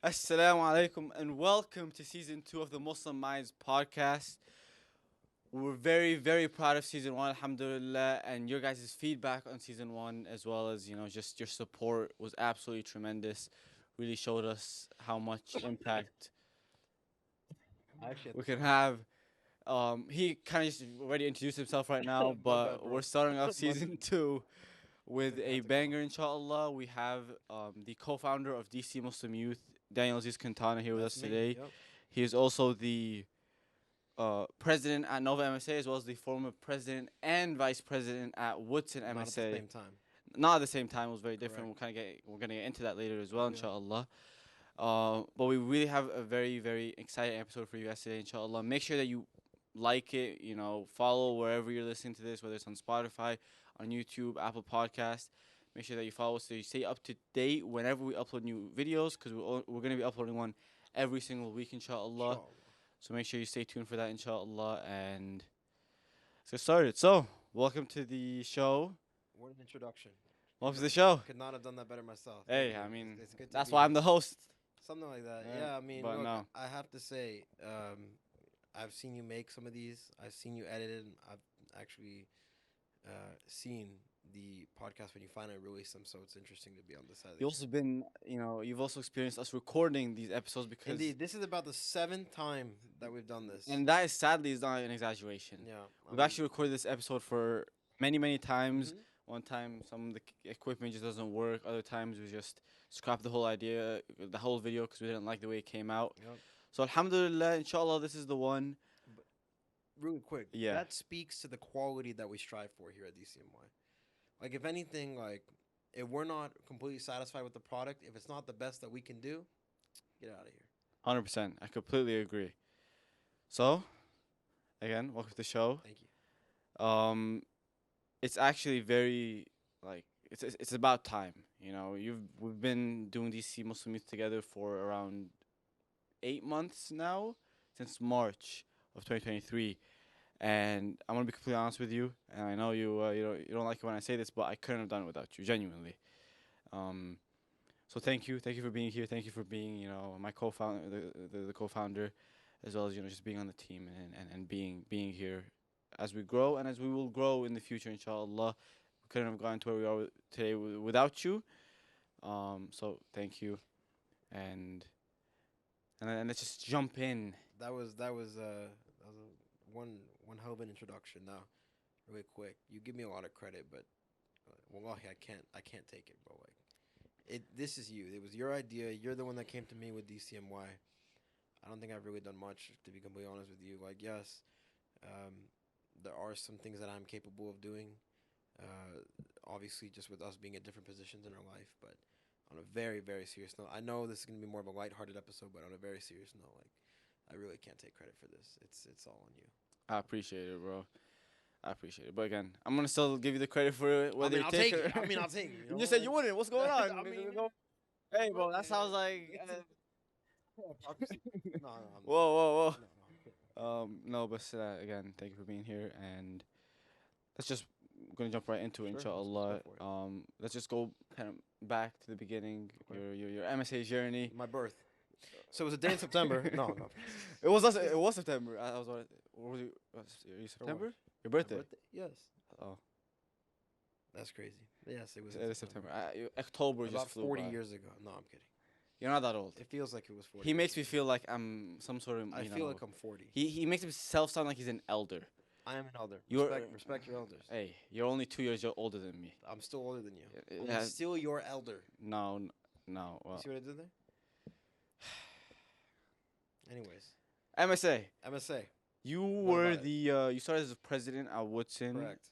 Assalamu alaikum and welcome to season 2 of the Muslim Minds podcast. We're very, very proud of season 1, alhamdulillah, and your guys' feedback on season 1 as well as, just your support was absolutely tremendous. Really showed us how much impact we can have. He kind of just already introduced himself right now, My but bad, bro. we're starting off My season 2 with Had a to go. banger, inshallah. We have the co-founder of DC Muslim Youth, Daniel Aziz-Quintana, here with us That's me. today. Yep. He is also the president at Nova MSA, as well as the former president and vice president at Woodson Not at the MSA. same time. Not at the same time; it was very different. Correct. We're gonna get into that later as well, Yeah. inshallah. But we really have a very, very exciting episode for you guys today, inshallah. Make sure that you like it, follow wherever you're listening to this, whether it's on Spotify, on YouTube, Apple Podcast. Make sure that you follow us so you stay up to date whenever we upload new videos, because we're going to be uploading one every single week, inshallah. Inshallah. So make sure you stay tuned for that, inshallah. And let's get started. So, welcome to the show. What an introduction. Welcome to the show. Could not have done that better myself. Hey, Thank I you. mean, It's good to that's be why here. I'm the host. Something like that. Yeah, Yeah. I mean, but look, no. I have to say, I've seen you make some of these. I've seen you edit it. And I've actually seen the podcast when you finally release them. So it's interesting to be on this side. Of the You've also been, you've also experienced us recording these episodes because, Indeed, this is about the 7th time that we've done this. and that is sadly is not an exaggeration. yeah, We've actually recorded this episode for many, many times. Mhm. One time, some of the equipment just doesn't work. Other times, we just scrapped the whole idea, the whole video, because we didn't like the way it came out. Yep. So, alhamdulillah, inshallah, this is the one. Really quick. Yeah. That speaks to the quality that we strive for here at DCMY. Like, if anything, like, if we're not completely satisfied with the product, if it's not the best that we can do, get out of here. 100%. I completely agree. So, again, welcome to the show. Thank you. It's actually very, like, it's about time. We've been doing DC Muslim Youth together for around 8 months now, since March of 2023. And I'm gonna be completely honest with you, and I know you don't like it when I say this, but I couldn't have done it without you, genuinely. So thank you for being here, thank you for being my co-founder, the co-founder, as well as just being on the team and being here as we grow and as we will grow in the future, inshallah. We couldn't have gotten to where we are today without you. So thank you, and then let's just jump in. That was one hell of an introduction. Now, really quick, you give me a lot of credit, but wallahi, I can't take it, bro. Like, this is you. It was your idea. You're the one that came to me with DCMY. I don't think I've really done much, to be completely honest with you. Like, yes, there are some things that I'm capable of doing. Obviously, just with us being at different positions in our life, but on a very, very serious note, I know this is gonna be more of a lighthearted episode, but on a very serious note, like, I really can't take credit for this. It's all on you. I appreciate it, bro. I appreciate it, but again, I'm gonna still give you the credit for it, whether I mean, you I'll take take it. it. I mean, I'll take it. You just said you wouldn't. What's going on? I mean, Hey, bro, that sounds like. No, Whoa. no, no. No, but again, thank you for being here, and let's just gonna jump right into it, Sure, inshallah. let's go Let's just go kind of back to the beginning, Okay. your MSA journey. My birth. So it was a day in September. No. It was September. I was what was you September? Your My birthday. Yes. Oh, That's crazy. Yes, it was. it in is September. October About just flew 40 by. years ago. No, I'm kidding. You're not that old. It feels like it was 40. He makes me years feel like I'm some sort of. ago. I feel like I'm 40. He makes himself sound like he's an elder. I am an elder. You're- Respect your elders. Hey, you're only 2 years older than me. I'm still older than you. Yeah, I'm still your elder. no. You Well, see what I did there? Anyways, MSA. MSA. You What were about it? you started as a president at Woodson. Correct.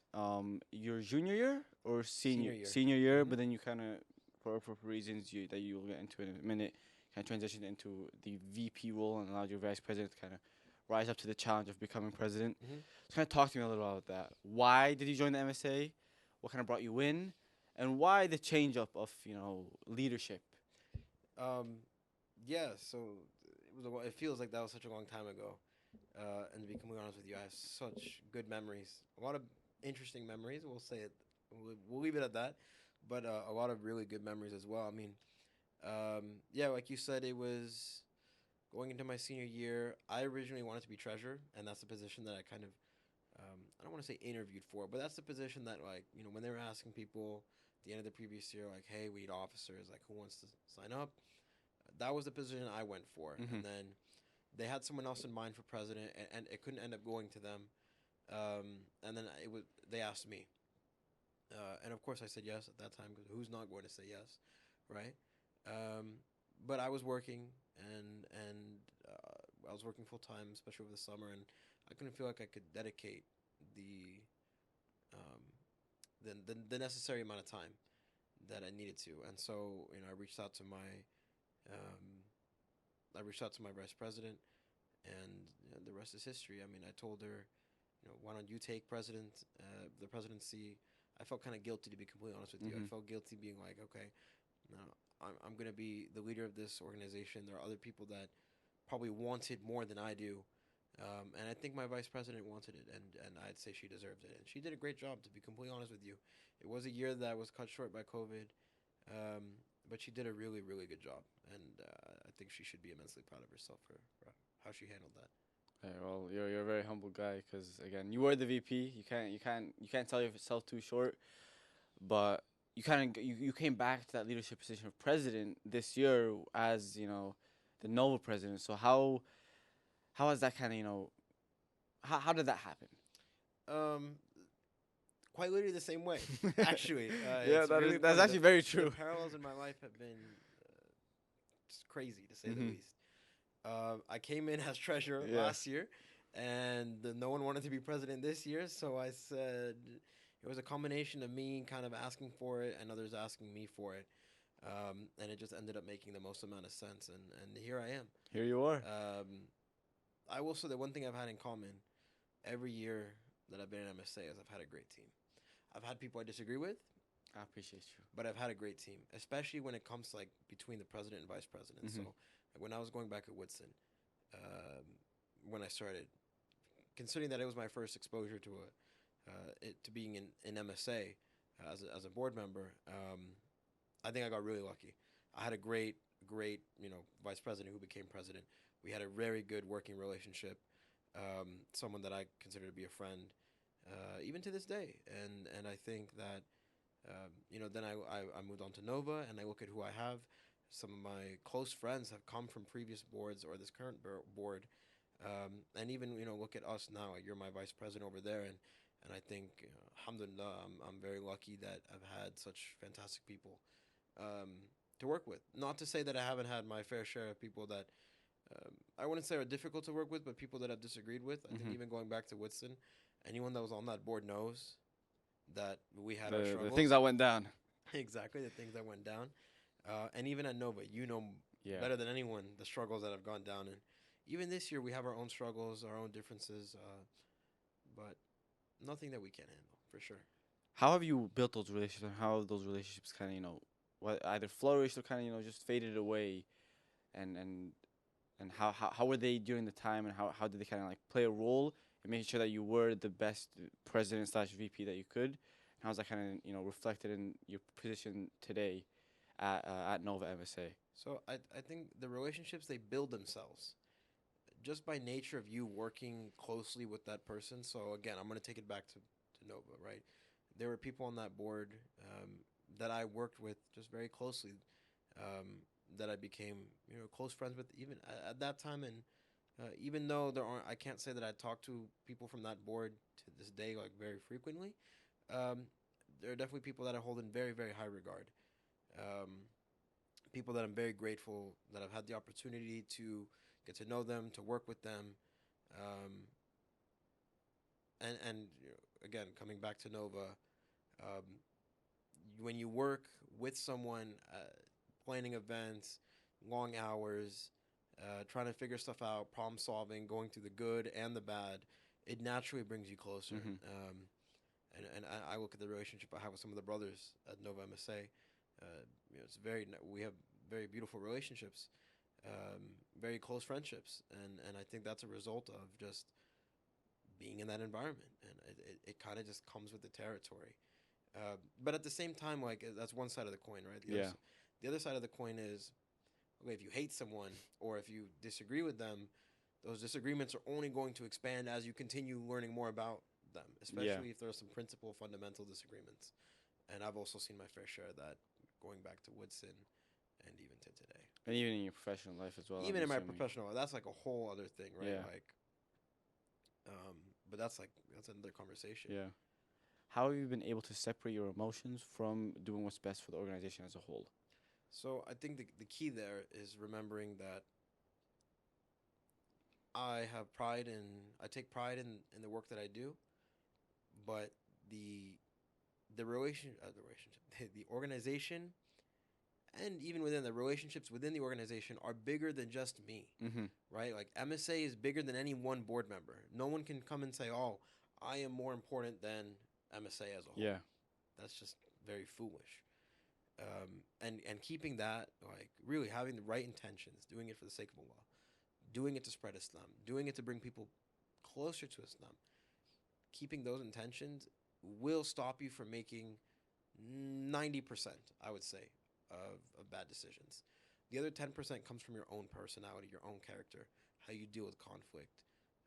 Your junior year or Senior year. Senior year, Mhm. but then you kind of, for reasons that you will get into in a minute, kind of transitioned into the VP role and allowed your vice president to kind of rise up to the challenge of becoming president. Mhm. So kind of talk to me a little about that. Why did you join the MSA? What kind of brought you in? And why the change up of leadership? Yeah. So it feels like that was such a long time ago. And to be completely honest with you, I have such good memories. A lot of interesting memories. We'll say it. We'll leave it at that. But a lot of really good memories as well. I mean, Yeah, like you said, it was going into my senior year. I originally wanted to be treasurer, and that's the position that I kind of I don't want to say interviewed for, but that's the position that, like, when they were asking people at the end of the previous year, like, hey, we need officers, like, who wants to sign up? That was the position I went for, Mm-hmm. and then they had someone else in mind for president, and it couldn't end up going to them. And then they asked me, and of course I said yes at that time, because who's not going to say yes, right? Um, but I was working, and I was working full time, especially over the summer, and I couldn't feel like I could dedicate the um, the necessary amount of time that I needed to, and so um, I reached out to my vice president, and the rest is history. I mean, I told her, why don't you take the presidency? I felt kind of guilty, to be completely honest with you. I Mm-hmm. felt guilty being like, okay, no, I'm going to be the leader of this organization. There are other people that probably want it more than I do. And I think my vice president wanted it, and I'd say she deserved it. And she did a great job, to be completely honest with you. It was a year that was cut short by COVID, but she did a really, really good job. And I think she should be immensely proud of herself for how she handled that. Yeah, well, you're a very humble guy because again, you were the VP. You can't sell yourself too short. But you came back to that leadership position of president this year as the Nova president. So how has that kind of how did that happen? Um, Quite literally the same way. Actually, Yeah, it's really that's funny. actually very The true. parallels in my life have been just crazy, to say the Hmm. least. I came in as treasurer Yeah. last year, and no one wanted to be president this year. So I said it was a combination of me kind of asking for it and others asking me for it, and it just ended up making the most amount of sense. And here I am. Here you are. I will say that one thing I've had in common every year that I've been in MSA is I've had a great team. I've had people I disagree with, I appreciate you. but I've had a great team, especially when it comes to, like, between the president and vice president. So Hmm. like, when I was going back at Woodson, um, when I started, considering that it was my first exposure to to being in MSA as a board member, I think I got really lucky. I had a great vice president who became president. We had a very good working relationship. Someone that I consider to be a friend, even to this day. And I think that then I moved on to Nova, and I look at who I have. Some of my close friends have come from previous boards or this current board, and even look at us now. You're my vice president over there, and I think, alhamdulillah, I'm very lucky that I've had such fantastic people to work with. Not to say that I haven't had my fair share of people that I wouldn't say are difficult to work with, but people that I've disagreed with. I think Hmm. even going back to Woodson, anyone that was on that board knows that we had our The things struggles. that went down. Exactly, the things that went down. And even at Nova, Yeah. better than anyone the struggles that have gone down. And even this year, we have our own struggles, our own differences, but nothing that we can't handle, for sure. How have you built those relationships, and how have those relationships kind of what either flourished or kind of just faded away, and how were they during the time, and how did they kind of like play a role in making sure that you were the best president slash VP that you could, and how's that kind of reflected in your position today at Nova MSA? So I think the relationships, they build themselves just by nature of you working closely with that person. So again, I'm going to take it back to Nova, right? There were people on that board that I worked with just very closely, that I became close friends with even at that time. And even though I can't say that I talk to people from that board to this day like very frequently. Um, there are definitely people that I hold in very, very high regard. Um, People that I'm very grateful that I've had the opportunity to get to know them, to work with them, um, and again, coming back to Nova, um, when you work with someone, planning events, long hours, trying to figure stuff out, problem solving, going through the good and the bad, it naturally brings you closer. Hmm. And I look at the relationship I have with some of the brothers at Nova MSA. It's we have very beautiful relationships, very close friendships, and I think that's a result of just being in that environment, and it kind of just comes with the territory. But at the same time, like, that's one side of the coin, right? Yeah. The other side of the coin is okay, if you hate someone or if you disagree with them, those disagreements are only going to expand as you continue learning more about them, Yeah. especially if there are some principal fundamental disagreements. And I've also seen my fair share of that going back to Woodson and even to today. And even in your professional life as well, I'm Even in my assuming. professional life, that's like a whole other thing, right? Yeah. Like, but that's another conversation. Yeah. How have you been able to separate your emotions from doing what's best for the organization as a whole? So I think the key there is remembering that I take pride in the work that I do, but the the relationship, the organization, and even within the relationships within the organization are bigger than just me, Mm-hmm. right? Like MSA is bigger than any one board member. No one can come and say, "Oh, I am more important than MSA as a whole." Yeah. That's just very foolish. And keeping that, like really having the right intentions, doing it for the sake of Allah, doing it to spread Islam, doing it to bring people closer to Islam, keeping those intentions will stop you from making 90%, I would say, of bad decisions. The other 10% comes from your own personality, your own character, how you deal with conflict,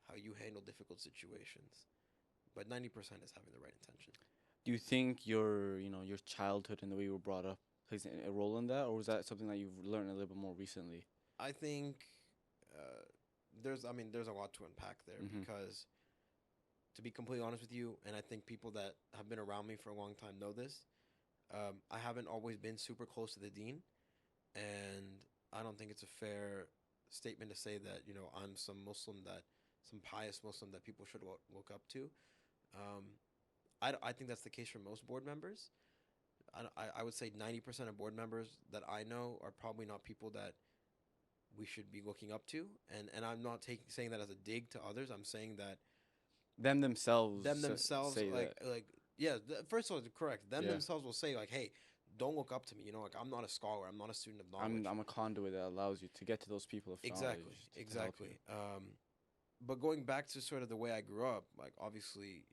how you handle difficult situations. But 90% is having the right intention. Do you think your childhood and the way you were brought up plays a role in that, or was that something that you've learned a little bit more recently? I think uh, there's a lot to unpack there Mm-hmm. because, to be completely honest with you, and I think people that have been around me for a long time know this, I haven't always been super close to the dean, and I don't think it's a fair statement to say that I'm some pious Muslim that people should look up to. Um, I think that's the case for most board members. I would say 90% of board members that I know are probably not people that we should be looking up to, and I'm not saying that as a dig to others. I'm saying that Them themselves them themselves say that. yeah. First of all, correct. Them Yeah. themselves will say like, hey, don't look up to me. Like I'm not a scholar. I'm not a student of knowledge. I'm a conduit that allows you to get to those people of Exactly, knowledge to help you. exactly. But going back to sort of the way I grew up, like obviously,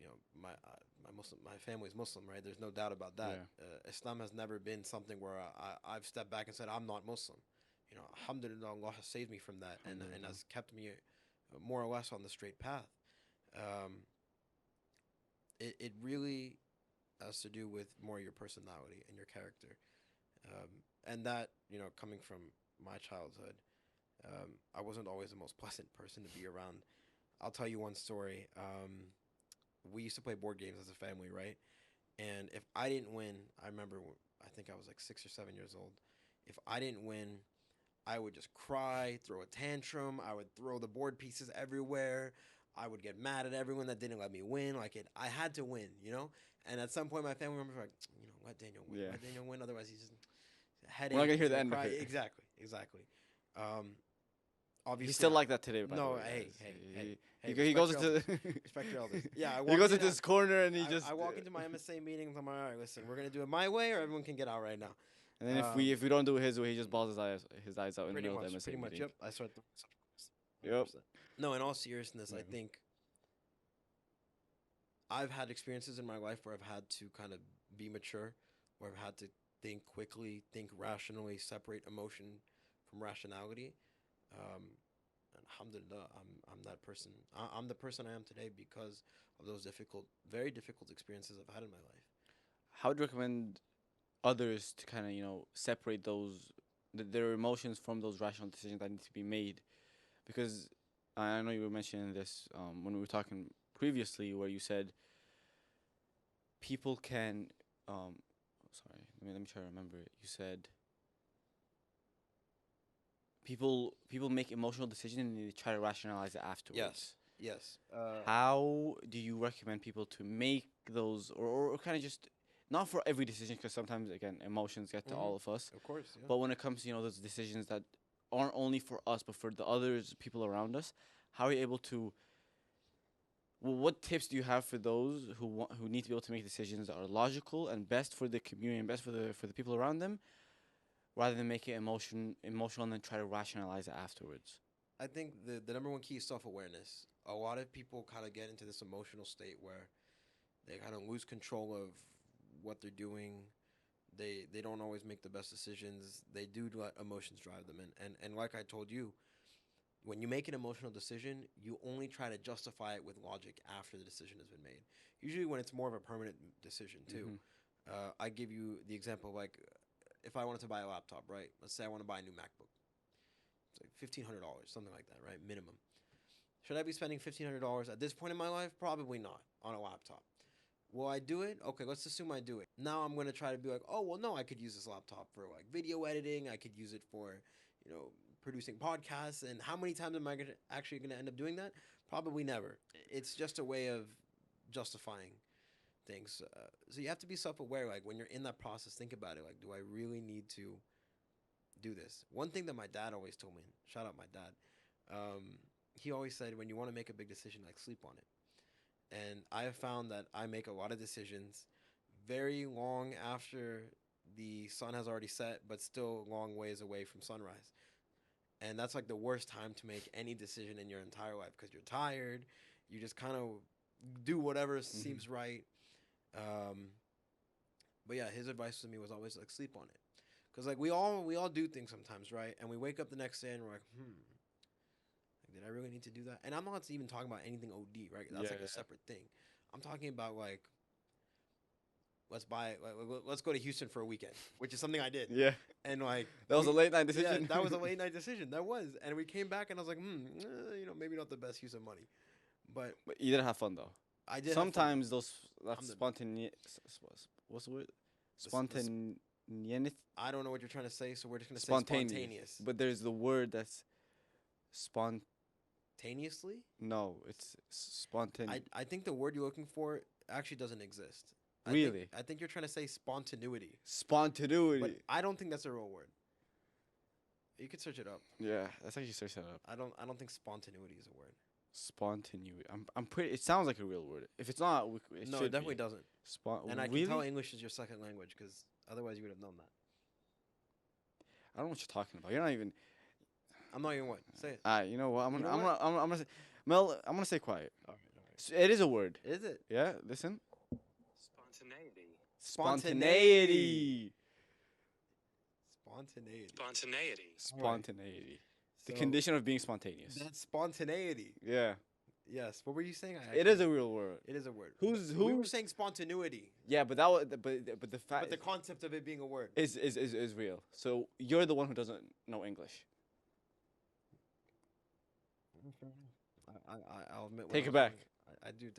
my family is Muslim, right? There's no doubt about that. Yeah. Islam has never been something where I've stepped back and said I'm not Muslim. Alhamdulillah, Allah has saved me from that and Alhamdulillah. has kept me more or less on the straight path. Um, it really has to do with more your personality and your character, and that coming from my childhood, I wasn't always the most pleasant person to be around. I'll tell you one story. We used to play board games as a family, right? And if I didn't win, I remember I think I was like 6 or 7 years old. If I didn't win, I would just cry, throw a tantrum. I would throw the board pieces everywhere. I would get mad at everyone that didn't let me win. I had to win. And at some point, my family members were like, let Daniel win. Yeah. Let Daniel win. Otherwise, he's just We're not headache. gonna hear He's the gonna end of cry. it. Exactly, exactly. Um, He's obviously, still like that today, by the no. way, Hey, guys. hey, He, hey, he, hey. he goes Respect your into elders. Respect your elders. Yeah, I he walk goes in. into his corner and he just I walk into my MSA meetings. I'm like, all right, listen, we're gonna do it my way, or everyone can get out right now. and then if we don't do it his way, he just balls his eyes out in the Pretty middle of the much, MSA pretty much. meeting. Yep. I start. Yep. 100%. No, in all seriousness, I Yeah. think I've had experiences in my life where I've had to kind of be mature, where I've had to think quickly, think rationally, separate emotion from rationality. Um, and alhamdulillah, I'm that person. I'm the person I am today because of those very difficult experiences I've had in my life. How would you recommend others to kind of separate their emotions from those rational decisions that need to be made? Because I know you were mentioning this when we were talking previously, where you said people can. Sorry, let me try to remember it. You said people make emotional decisions and they try to rationalize it Yes, afterwards. yes. How do you recommend people to make those, or kind of just not for every decision, because sometimes again emotions get to all of us, Of course, yeah. but when it comes to those decisions that aren't only for us but for the others people around us, how are you able to? Well, what tips do you have for those who need to be able to make decisions that are logical and best for the community and best for the people around them, rather than make it emotional and then try to rationalize it afterwards? I think the number one key is self awareness. A lot of people kind of get into this emotional state where they kind of lose control of what they're doing. They don't always make the best decisions. They do let emotions drive them, and like I told you, when you make an emotional decision, you only try to justify it with logic after the decision has been made. Usually, when it's more of a permanent decision too. Mm-hmm. I give you the example of, like, if I wanted to buy a laptop, right? Let's say I want to buy a new MacBook. It's like $1,500, something like that, right? Minimum. Should I be spending $1,500 at this point in my life? Probably not on a laptop. Will I do it? Okay, let's assume I do it. Now I'm gonna try to be like, oh well, no, I could use this laptop for like video editing. I could use it for, you know, producing podcasts. And how many times am I actually gonna end up doing that? Probably never. It's just a way of justifying things. So you have to be self-aware. Like when you're in that process, think about it. Like, do I really need to do this? One thing that my dad always told me. Shout out my dad. He always said, when you want to make a big decision, like, sleep on it. And I have found that I make a lot of decisions very long after the sun has already set, but still long ways away from sunrise. And that's like the worst time to make any decision in your entire life because you're tired. You just kind of do whatever Mm-hmm. seems right. Um, but yeah, his advice to me was always like, sleep on it, because like we all do things sometimes, right? And we wake up the next day and we're like, like, did I really need to do that? And I'm not even talking about anything OD, right? That's Yeah, like a yeah, separate thing. I'm talking about like, let's go to Houston for a weekend, which is something I did. yeah. And like That was a we late night yeah, decision. that was a late night decision. That was. And we came back and I was like, maybe not the best use of money. But But you did have fun though. I did have fun. Sometimes those I'm that's the spontaneous. What's the word? this Spontaneous. I don't know what you're trying to say, so we're just gonna say Spontaneous. spontaneous. But there's the word that's spont. Taneously? No, it's spontaneous. I think the word you're looking for actually doesn't exist. Really? I think you're trying to say spontaneity, but Spontaneity. I don't think that's a real word. You could search it up. Yeah, let's actually search that up. I don't think spontaneity is a word. Spontaneity. I'm pretty. It sounds like a real word. If it's not, it No, should it definitely be. doesn't. Spont. And I can tell Really? English is your second language because otherwise you would have known that. I don't know what you're talking about. You're not even. I'm not even what. Say it. You know what? You know what? I'm gonna say, Mel. I'm gonna stay quiet. All right, all right. It is a word. Is it Yeah. Listen. Spontaneity. Spontaneity. Spontaneity. Spontaneity. All right. Spontaneity. The So condition of being spontaneous. that's spontaneity. Yeah. Yes. What were you saying? It is a real word. It is a word. Who's We were who? saying spontaneity, Yeah, but that was but the fact but the concept of it being a word. is real. So you're the one who doesn't know English. I'll admit. when Take I it was back. wrong. I do.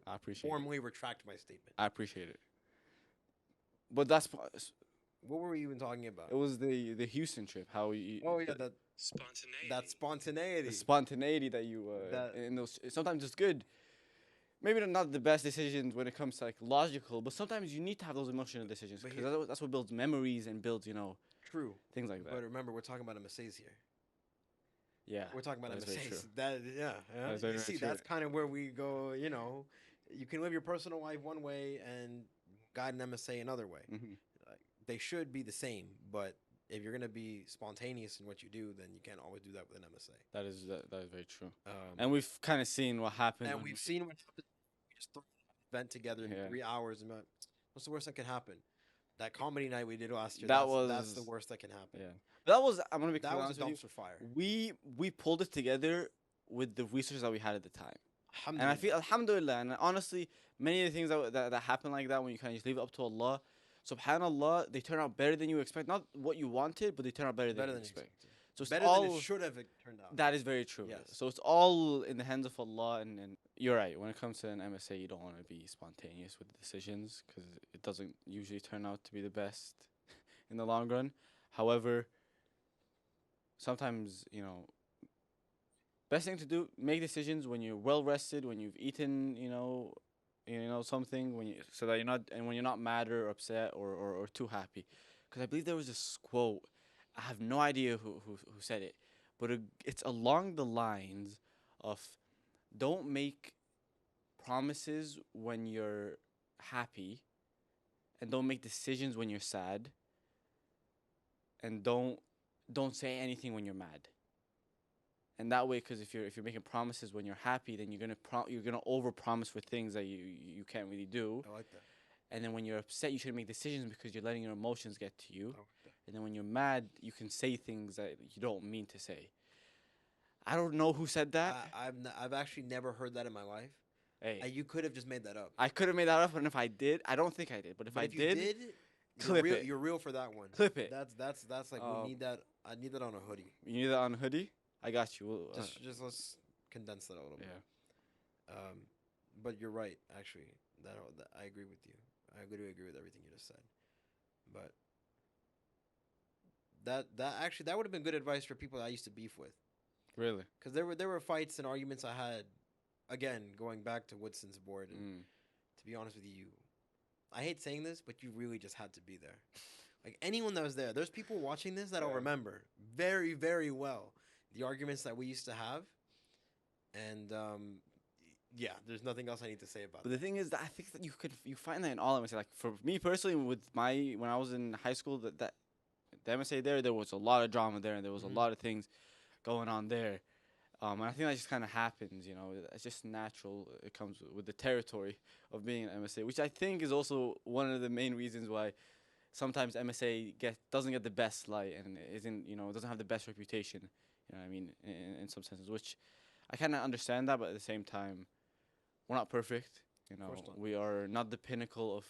I appreciate it. Formally retract my statement. I appreciate it. But that's What were we even talking about? it was the Houston trip. How you Oh yeah, Spontaneity. that spontaneity. the spontaneity that you That- in those sometimes it's good. Maybe not the best decisions when it comes to like logical, but sometimes you need to have those emotional decisions But because that's what builds memories and builds True. things like that. But remember, we're talking about MSAs here. Yeah, We're talking about that is very MSAs. true. That yeah. That is very, You very see, true. that's kind of where we go. You can live your personal life one way and guide an MSA another way. Mhm. They should be the same, but if you're gonna be spontaneous in what you do, then you can't always do that with an MSA. That is very true. Um, And we've kind of seen what happened. and when we've seen what happens. We just throw an event together in Yeah. 3 hours, and what's the worst that can happen? That comedy night we did last year. That that's the was- worst that can happen. Yeah, that was. I'm gonna be That completely was a honest dumpster with fire. you. We pulled it together with the resources that we had at the time. And I Alhamdulillah. feel alhamdulillah, and honestly, many of the things that happen like that when you kind of just leave it up to Allah, subhanallah, they turn out better than you expect. Not what you wanted, but they turn out better, better than than you you expect. expected. So it's Better all than it should have turned out. that is very true. Yes. So it's all in the hands of Allah, and you're right. When it comes to an MSA, you don't want to be spontaneous with the decisions because it doesn't usually turn out to be the best in the long run. However, sometimes best thing to do, make decisions when you're well rested, when you've eaten, something, so that when you're not mad or upset or too happy. Because I believe there was this quote. I have no idea who said it, but it's along the lines of, don't make promises when you're happy, and don't make decisions when you're sad, and don't say anything when you're mad. And that way, because if you're making promises when you're happy, then you're gonna over promise for things that you can't really do. I like that. And then when you're upset, you shouldn't make decisions because you're letting your emotions get to you. Okay. And then when you're mad, you can say things that you don't mean to say. I don't know who said that. I've actually never heard that in my life. Hey, You could have just made that up. I could have made that up, and if I did, I don't think I did. But if But I if you did, did, clip it. You're real for that one. Clip it. That's like we need that. I need that on a hoodie. You need that on a hoodie? I got you. Just let's condense that a little bit. Yeah. But you're right. Actually, that I agree with you. I agree with everything you just said. But that would have been good advice for people that I used to beef with. Really? Because there were fights and arguments I had. Again, going back to Woodson's board, and to be honest with you, I hate saying this, but you really just had to be there. Like anyone that was there, there's people watching this that'll remember very, very well the arguments that we used to have, and yeah, there's nothing else I need to say about But that. the thing is that I think that you find that in all MSA. Like for me personally, with when I was in high school, that the MSA there was a lot of drama there, and there was a lot of things going on there. And I think that just kind of happens, It's just natural. It comes with the territory of being an MSA, which I think is also one of the main reasons why sometimes MSA doesn't get the best light and doesn't have the best reputation. You know what I mean? In some senses, which I kind of understand that, but at the same time, we're not perfect. course not. We are not the pinnacle of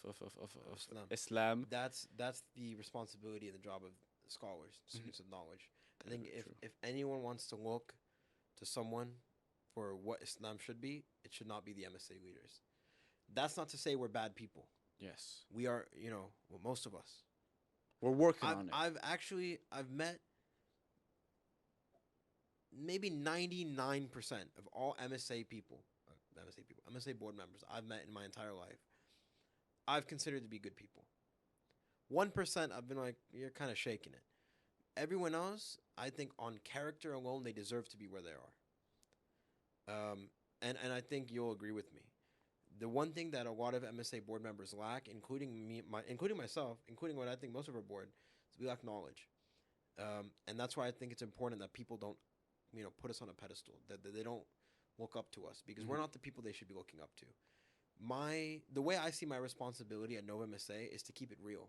Islam. Islam. That's the responsibility and the job of scholars, students of knowledge. I think True. if anyone wants to look to someone for what Islam should be, it should not be the MSA leaders. That's not to say we're bad people. Yes, We are, well, most of us. we're working on it. I've met maybe 99% of all MSA board members I've met in my entire life. I've considered to be good people. 1% I've been like, you're kind of shaking it. Everyone else, I think on character alone, they deserve to be where they are. And I think you'll agree with me. The one thing that a lot of MSA board members lack, including me, including myself, including what I think most of our board, is we lack knowledge. And that's why I think it's important that people don't, put us on a pedestal. That they don't look up to us because we're not the people they should be looking up to. The way I see my responsibility at Nova MSA is to keep it real.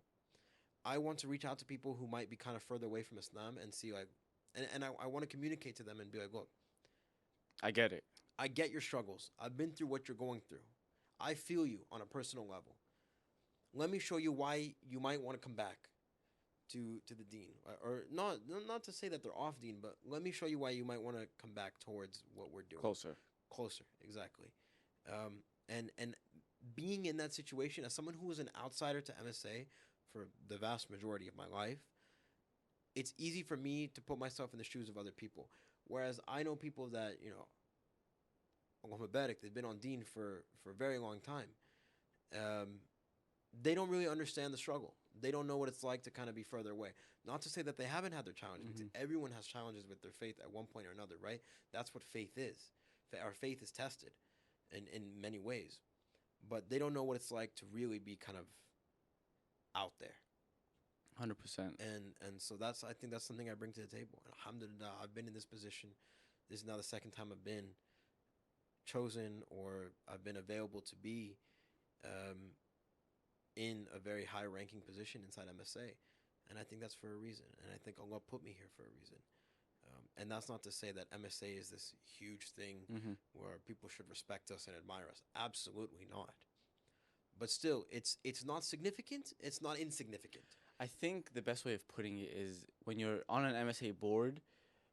I want to reach out to people who might be kind of further away from Islam and see I want to communicate to them and be like, look, I get it. I get your struggles. I've been through what you're going through. I feel you on a personal level. Let me show you why you might want to come back to the dean, or not to say that they're off dean, but let me show you why you might want to come back towards what we're doing. Closer, exactly. And being in that situation as someone who was an outsider to MSA for the vast majority of my life, it's easy for me to put myself in the shoes of other people. Whereas I know people that, they've been on dean for a very long time. They don't really understand the struggle. They don't know what it's like to kind of be further away. Not to say that they haven't had their challenges, because everyone has challenges with their faith at one point or another, right? That's what faith is. Our faith is tested in many ways. But they don't know what it's like to really be kind of out there. 100%. And so I think that's something I bring to the table. And alhamdulillah, I've been in this position. This is now the second time I've been chosen or I've been available to be in a very high-ranking position inside MSA. And I think that's for a reason. And I think Allah put me here for a reason. And that's not to say that MSA is this huge thing where people should respect us and admire us. Absolutely not. But still, it's not significant. It's not insignificant. I think the best way of putting it is when you're on an MSA board,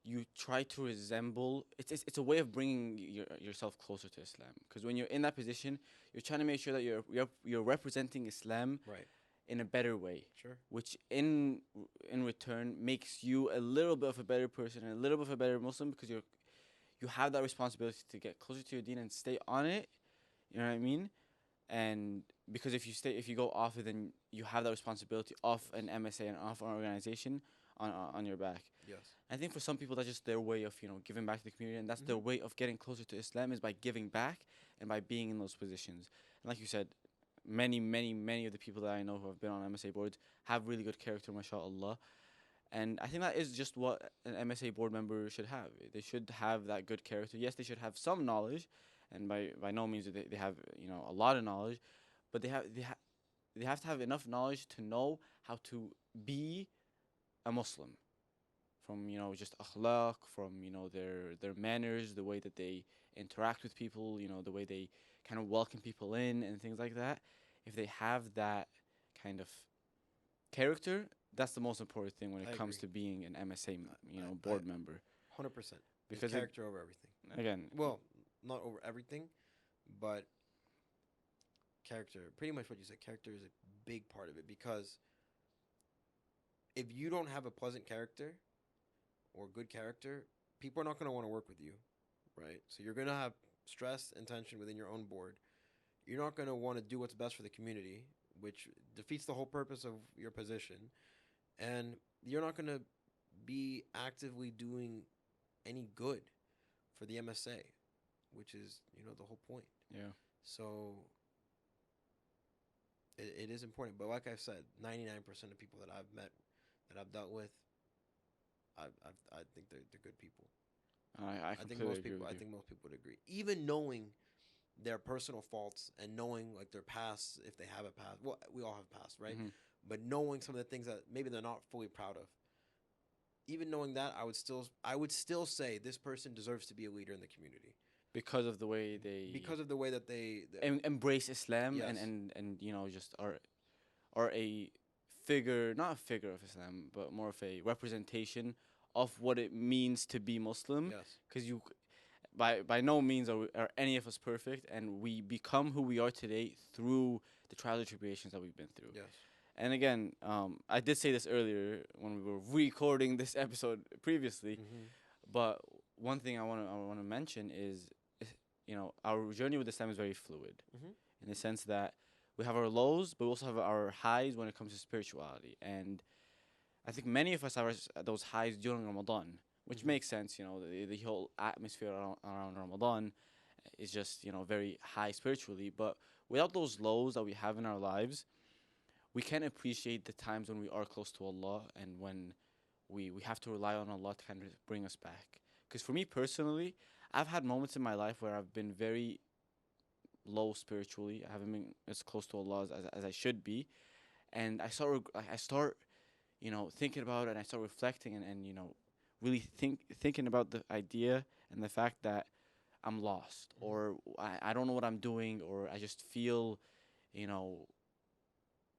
you try to resemble. It's a way of bringing yourself closer to Islam. Because when you're in that position, you're trying to make sure that you're representing Islam Right. in a better way. Sure. Which in return makes you a little bit of a better person and a little bit of a better Muslim, because you have that responsibility to get closer to your deen and stay on it. You know what I mean? And because if you go off it, then you have that responsibility of an MSA and of an organization on your back. Yes. I think for some people that's just their way of giving back to the community, and that's their way of getting closer to Islam, is by giving back and by being in those positions. And like you said, many of the people that I know who have been on MSA boards have really good character, mashallah. And I think that is just what an MSA board member should have. They should have that good character. Yes, they should have some knowledge, and by no means do they have a lot of knowledge, but they have they have to have enough knowledge to know how to be a Muslim, from just akhlaq, from their manners, the way that they interact with people, the way they kind of welcome people in and things like that. If they have that kind of character, that's the most important thing when it I comes agree. to being an MSA, I board member. 100%. It's Because character over everything. again, Well, not over everything, but character. Pretty much what you said. Character is a big part of it because if you don't have a pleasant character or good character, people are not going to want to work with you, right? So you're going to have stress and tension within your own board. You're not going to want to do what's best for the community, which defeats the whole purpose of your position. And you're not going to be actively doing any good for the MSA, which is, the whole point. yeah, So it is important. But like I've said, 99% of people that I've met, that I've dealt with, I think they're good people. I I think completely most agree people with I you. think most people would agree. Even knowing their personal faults and knowing like their past, if they have a past. Well, we all have past, right? Hmm. But knowing some of the things that maybe they're not fully proud of. Even knowing that, I would still say this person deserves to be a leader in the community Because of the way they because of the way that they embrace Islam, and yes. just are a figure, not a figure of Islam, but more of a representation of what it means to be Muslim. Yes. Because by no means are any of us perfect, and we become who we are today through the trials and tribulations that we've been through. Yes. And again, I did say this earlier when we were recording this episode previously, Mm-hmm. but one thing I want to mention is, our journey with Islam is very fluid, Mm-hmm. in the sense that we have our lows, but we also have our highs when it comes to spirituality. And I think many of us have those highs during Ramadan, which Mm-hmm. makes sense. The whole atmosphere around Ramadan is just very high spiritually. But without those lows that we have in our lives, we can appreciate the times when we are close to Allah, and when we have to rely on Allah to kind of bring us back. Because for me personally, I've had moments in my life where I've been very low spiritually. I haven't been as close to Allah as I should be, and I start thinking about it, and I start reflecting, and really thinking about the idea and the fact that I'm lost, Mm-hmm. or I don't know what I'm doing, or I just feel you know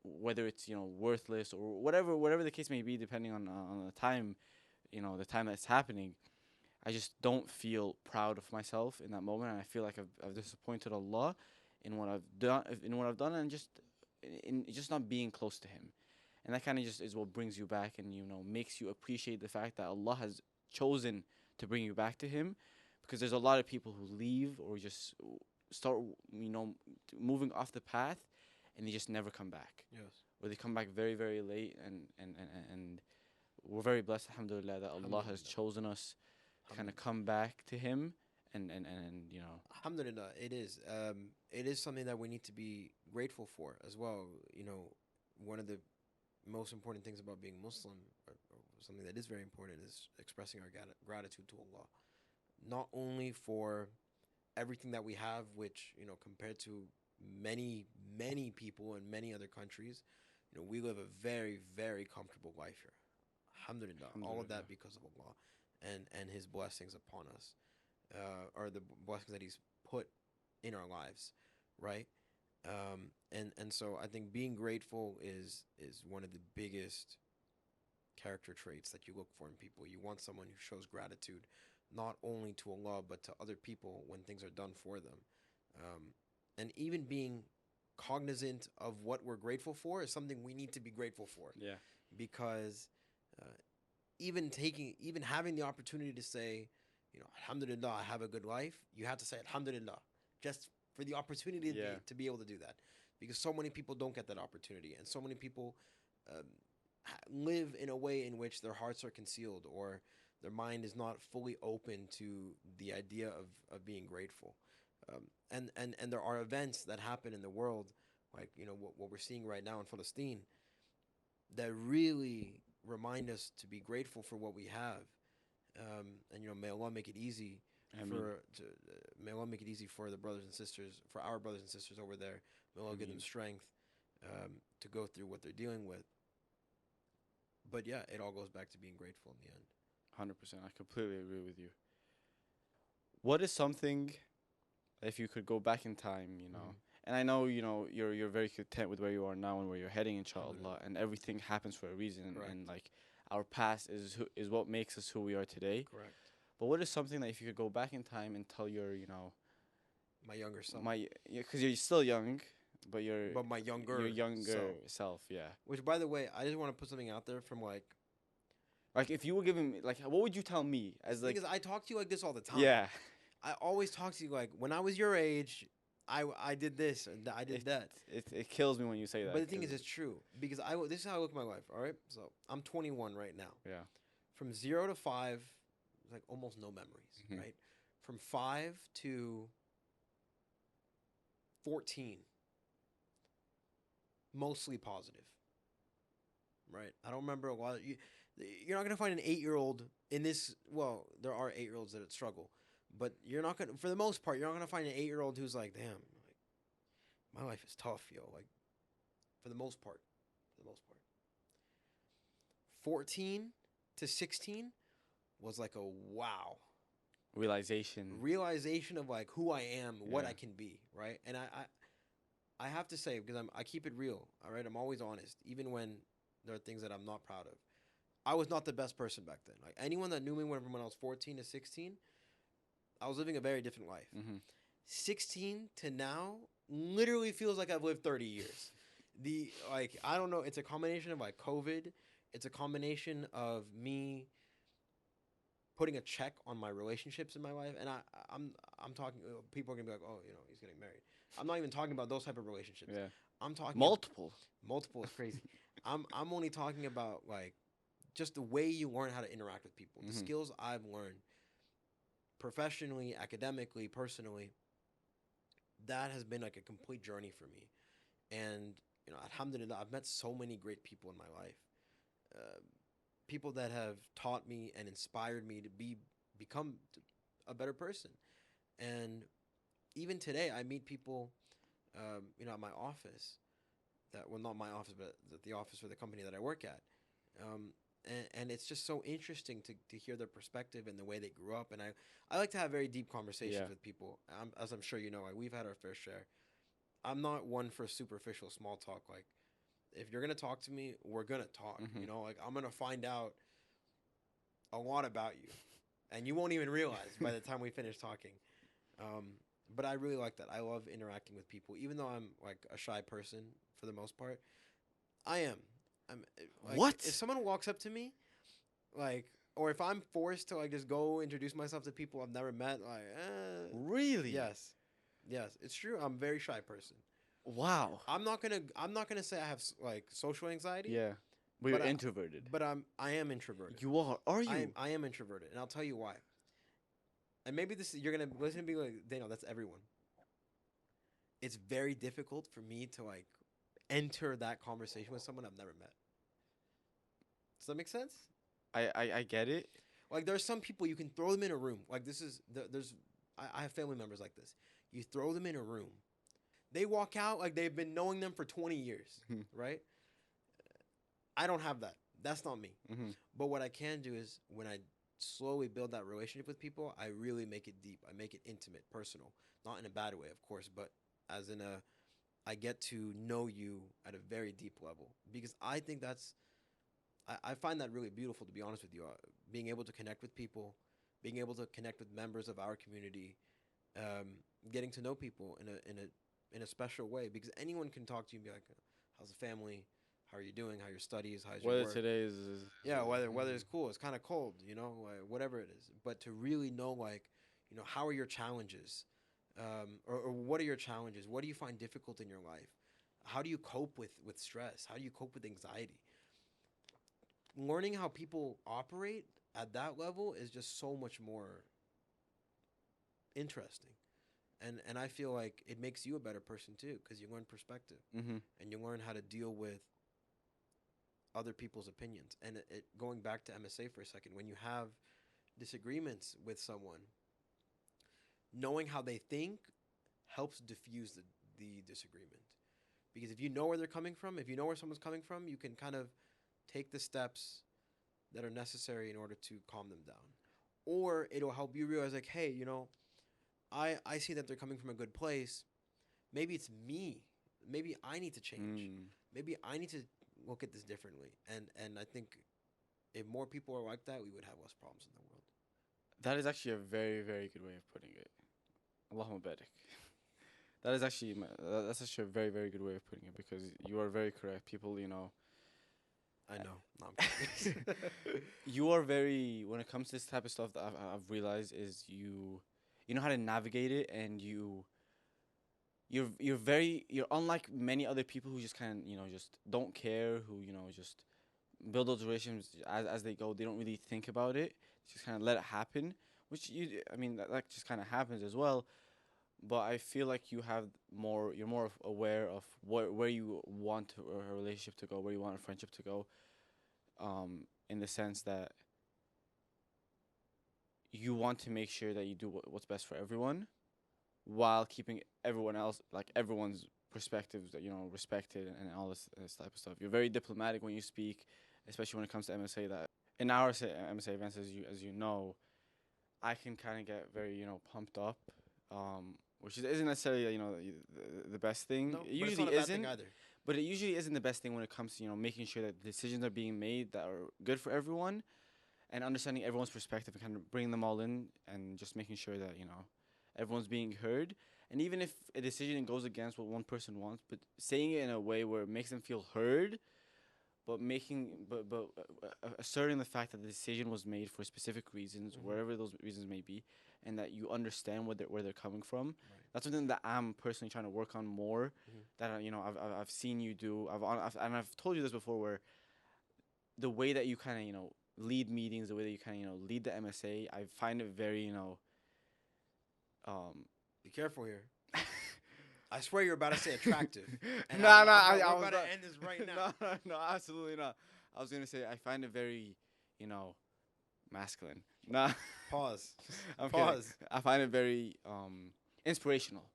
whether it's worthless, or whatever the case may be, depending on the time, the time that's happening. I just don't feel proud of myself in that moment, and I feel like I've disappointed Allah in what I've done, and just in just not being close to Him. And that kind of just is what brings you back, and makes you appreciate the fact that Allah has chosen to bring you back to Him, because there's a lot of people who leave, or just start moving off the path, and they just never come back, Yes. or they come back very, very late. And we're very blessed, alhamdulillah, that Allah has Alhamdulillah. chosen us to kind of Alhamdulillah. come back to Him, and. Alhamdulillah, it is. It is something that we need to be grateful for as well. One of the most important things about being Muslim, or something that is very important, is expressing our gratitude to Allah. Not only for everything that we have, which, compared to many, many people in many other countries, we live a very, very comfortable life here. Alhamdulillah. All of Alhamdulillah. that because of Allah and His blessings upon us, or the blessings that He's put in our lives, right? And so I think being grateful is one of the biggest character traits that you look for in people. You want someone who shows gratitude, not only to Allah but to other people when things are done for them, and even being cognizant of what we're grateful for is something we need to be grateful for, Yeah. because uh, even having the opportunity to say, Alhamdulillah, I have a good life, you have to say Alhamdulillah, just for the opportunity Yeah. to be able to do that, because so many people don't get that opportunity, and so many people um, live in a way in which their hearts are concealed, or their mind is not fully open to the idea of being grateful. And there are events that happen in the world, like what we're seeing right now in Palestine, that really remind us to be grateful for what we have. And may Allah make it easy I mean, may Allah make it easy for the brothers and sisters, for our brothers and sisters over there. May Allah give them Ameen. strength. to go through what they're dealing with. But yeah, it all goes back to being grateful in the end. 100%. I completely agree with you. What is something, if you could go back in time, and I know, you're very content with where you are now and where you're heading, inshallah, Alhamdulillah. and everything happens for a reason, Correct. and like our past is what makes us who we are today. Correct. But what is something that if you could go back in time and tell your, My younger self. because you're still young, but But my your younger self. self, yeah. Which, by the way, I just want to put something out there from like, Like if you were giving me, like, what would you tell me as like, because I talk to you like this all the time. yeah, I always talk to you like, when I was your age, I did this and I did that. it kills me when you say that. But the thing is, 'cause it's true because this is how I look at my life. All right, so I'm 21 right now. yeah, From 0 to 5, like almost no memories. Mhm. Right, from 5 to 14, mostly positive. Right, I don't remember a lot. You're not gonna find an 8-year-old in this. Well, there are 8-year-olds that struggle, but you're not gonna, for the most part, you're not gonna find an 8-year-old who's like, damn, like my life is tough, yo. Like, for the most part, 14 to 16 was like a wow realization of like who I am, what Yeah. I can be, right? And I have to say, because I keep it real, all right? I'm always honest, even when there are things that I'm not proud of. I was not the best person back then. Like anyone that knew me when I was 14 to 16, I was living a very different life. Mm-hmm. 16 to now literally feels like I've lived 30 years. I don't know, it's a combination of like COVID, it's a combination of me putting a check on my relationships in my life, and I'm talking, people are going to be like, "Oh, he's getting married." I'm not even talking about those type of relationships. Yeah, I'm talking multiple. multiple is crazy. I'm only talking about like just the way you learn how to interact with people, the Mhm. skills I've learned professionally, academically, personally. That has been like a complete journey for me, and alhamdulillah, I've met so many great people in my life, uh, people that have taught me and inspired me to become a better person. And even today, I meet people, at my office, that, well, not my office, but the office for the company that I work at. And it's just so interesting to hear their perspective and the way they grew up. And I like to have very deep conversations Yeah. with people. As I'm sure you know, like, we've had our fair share. I'm not one for superficial small talk. Like, if you're gonna talk to me, we're gonna talk. Mhm. Like, I'm gonna find out a lot about you, and you won't even realize by the time we finish talking. But I really like that. I love interacting with people, even though I'm like a shy person for the most part. I am. I'm like, What? if someone walks up to me, like, or if I'm forced to like just go introduce myself to people I've never met, like, Really? yes, it's true. I'm a very shy person. Wow. I'm not gonna say I have like social anxiety. Yeah. But you're But introverted. But I am introverted. You are. Are you? I am introverted, and I'll tell you why. And maybe you're gonna listen and be like, Daniel, that's everyone. It's very difficult for me to like enter that conversation with someone I've never met. Does that make sense? I get it. Like, there's some people you can throw them in a room. Like, I have family members like this. You throw them in a room, they walk out like they've been knowing them for 20 years, Mhm. right? I don't have that. That's not me. Mm-hmm. But what I can do is, when I slowly build that relationship with people, I really make it deep. I make it intimate, personal. Not in a bad way, of course, but as in I get to know you at a very deep level. Because I think I find that really beautiful, to be honest with you. Being able to connect with people, being able to connect with members of our community, getting to know people in a special way. Because anyone can talk to you and be like, "How's the family? How are you doing? How are your studies? How's your Whether work?" today is Yeah, weather is cool. It's kind of cold, like, whatever it is. But to really know, like, how are your challenges, or what are your challenges? What do you find difficult in your life? How do you cope with stress? How do you cope with anxiety? Learning how people operate at that level is just so much more interesting, and I feel like it makes you a better person too, because you learn perspective Mm-hmm. and you learn how to deal with other people's opinions. And going back to MSA for a second, when you have disagreements with someone, knowing how they think helps diffuse the disagreement. Because if you know where they're coming from, if you know where someone's coming from, you can kind of take the steps that are necessary in order to calm them down. Or it'll help you realize, like, hey, I see that they're coming from a good place. Maybe it's me. Maybe I need to change. Maybe I need to look at this differently. And I think if more people are like that, we would have less problems in the world. That is actually a very, very good way of putting it. Allahumma barik. That's actually a very, very good way of putting it, because you are very correct. People, I know. No, I'm kidding. you are very, when it comes to this type of stuff, that I've realized is you know how to navigate it, and you're unlike many other people who just kind of, just don't care, who, just build those relationships as they go. They don't really think about it, just kind of let it happen, which I mean, that just kind of happens as well. But I feel like you're more aware of where you want a relationship to go, where you want a friendship to go, in the sense that you want to make sure that you do what's best for everyone, while keeping everyone else, like everyone's perspectives, that respected, and all this type of stuff. You're very diplomatic when you speak, especially when it comes to MSA. That in our MSA events, as you know, I can kind of get very pumped up, which isn't necessarily the best thing. No, It but it's usually not a bad thing isn't, either. but it usually isn't the best thing when it comes to making sure that decisions are being made that are good for everyone, and understanding everyone's perspective, and kind of bringing them all in, and just making sure that everyone's being heard. And even if a decision goes against what one person wants, but saying it in a way where it makes them feel heard, but asserting the fact that the decision was made for specific reasons, wherever those reasons may be, and that you understand where they're coming from. Right. That's something that I'm personally trying to work on more. That I've seen you do. I've told you this before, where the way that you kind of lead meetings, the way that you kind of lead the MSA, I find it very Be careful here. I swear you're about to say attractive. And No, we're I was about to not. end this right now. No, absolutely not. I was gonna say I find it very, masculine. Nah, Pause. I'm Pause. kidding. I find it very inspirational,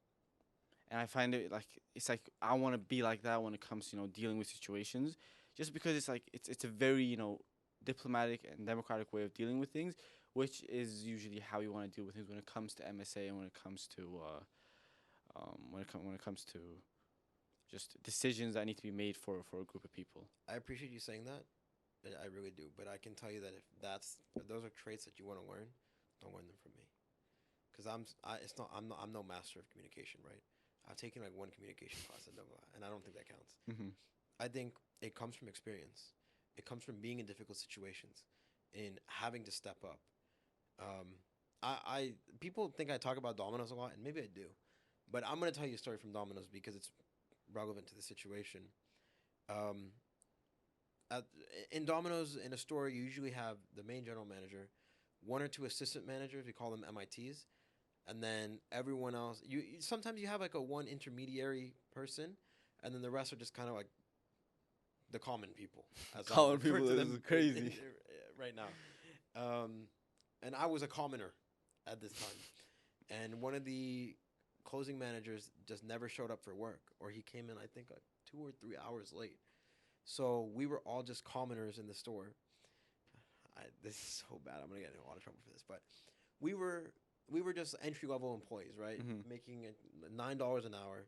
and I find it like it's like I want to be like that when it comes to dealing with situations, just because it's like it's a very diplomatic and democratic way of dealing with things, which is usually how you want to deal with things when it comes to MSA, and when it comes to when it comes to just decisions that need to be made for a group of people. I appreciate you saying that. I really do. But I can tell you that if those are traits that you want to learn, don't learn them from me. Because I'm no master of communication, right? I've taken like one communication class and I don't think that counts. Mm-hmm. I think it comes from experience. It comes from being in difficult situations, in having to step up. I people think I talk about Domino's a lot, and maybe I do, but I'm gonna tell you a story from Domino's because it's relevant to the situation. Um, at, in Domino's, in a store, you usually have the main general manager, one or two assistant managers. We call them MITs, and then everyone else. Sometimes you have like a one intermediary person, and then the rest are just kind of like the common people. As I Common refer people to is them crazy. right now. And I was a commoner at this time, and one of the closing managers just never showed up for work, or he came in I think like 2 or 3 hours late. So we were all just commoners in the store. This is so bad. I'm gonna get in a lot of trouble for this, but we were just entry level employees, right? Mm-hmm. Making $9 an hour.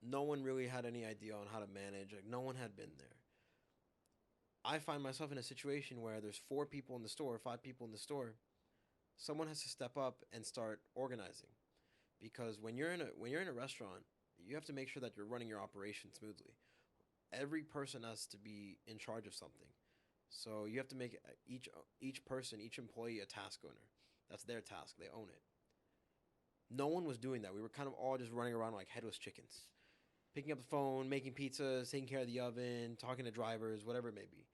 No one really had any idea on how to manage. Like no one had been there. I find myself in a situation where there's 4 people in the store, 5 people in the store. Someone has to step up and start organizing, because when you're in a restaurant, you have to make sure that you're running your operation smoothly. Every person has to be in charge of something, so you have to make each person, each employee, a task owner. That's their task. They own it. No one was doing that. We were kind of all just running around like headless chickens, picking up the phone, making pizzas, taking care of the oven, talking to drivers, whatever it may be.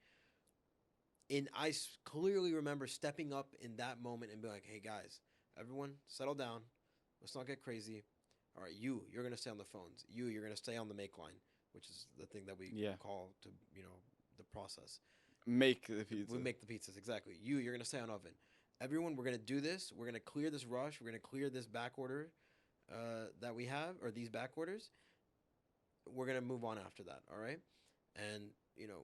And I clearly remember stepping up in that moment and being like, "Hey guys, everyone, settle down. Let's not get crazy. All right, you're gonna stay on the phones. You're gonna stay on the make line, which is the thing that we Yeah. call to the process. Make the pizza. We make the pizzas exactly. You're gonna stay on oven. Everyone, we're gonna do this. We're gonna clear this rush. We're gonna clear this back order. that we have, or these back orders, we're gonna move on after that. All right, and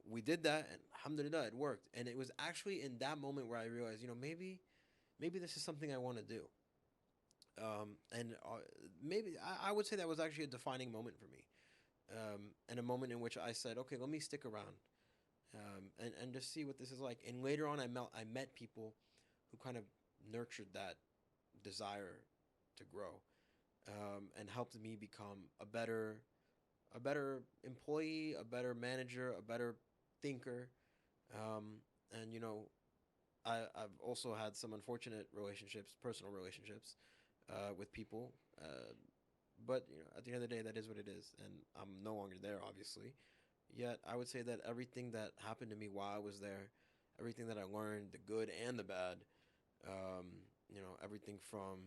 we did that, and alhamdulillah, it worked. And it was actually in that moment where I realized, maybe this is something I want to do. And maybe I would say that was actually a defining moment for me, and a moment in which I said, okay, let me stick around, and just see what this is like. And later on, I met people who kind of nurtured that desire to grow, and helped me become a better employee, a better manager, a better thinker. And I've also had some unfortunate relationships, personal relationships, with people. But at the end of the day, that is what it is, and I'm no longer there, obviously. Yet I would say that everything that happened to me while I was there, everything that I learned, the good and the bad, everything from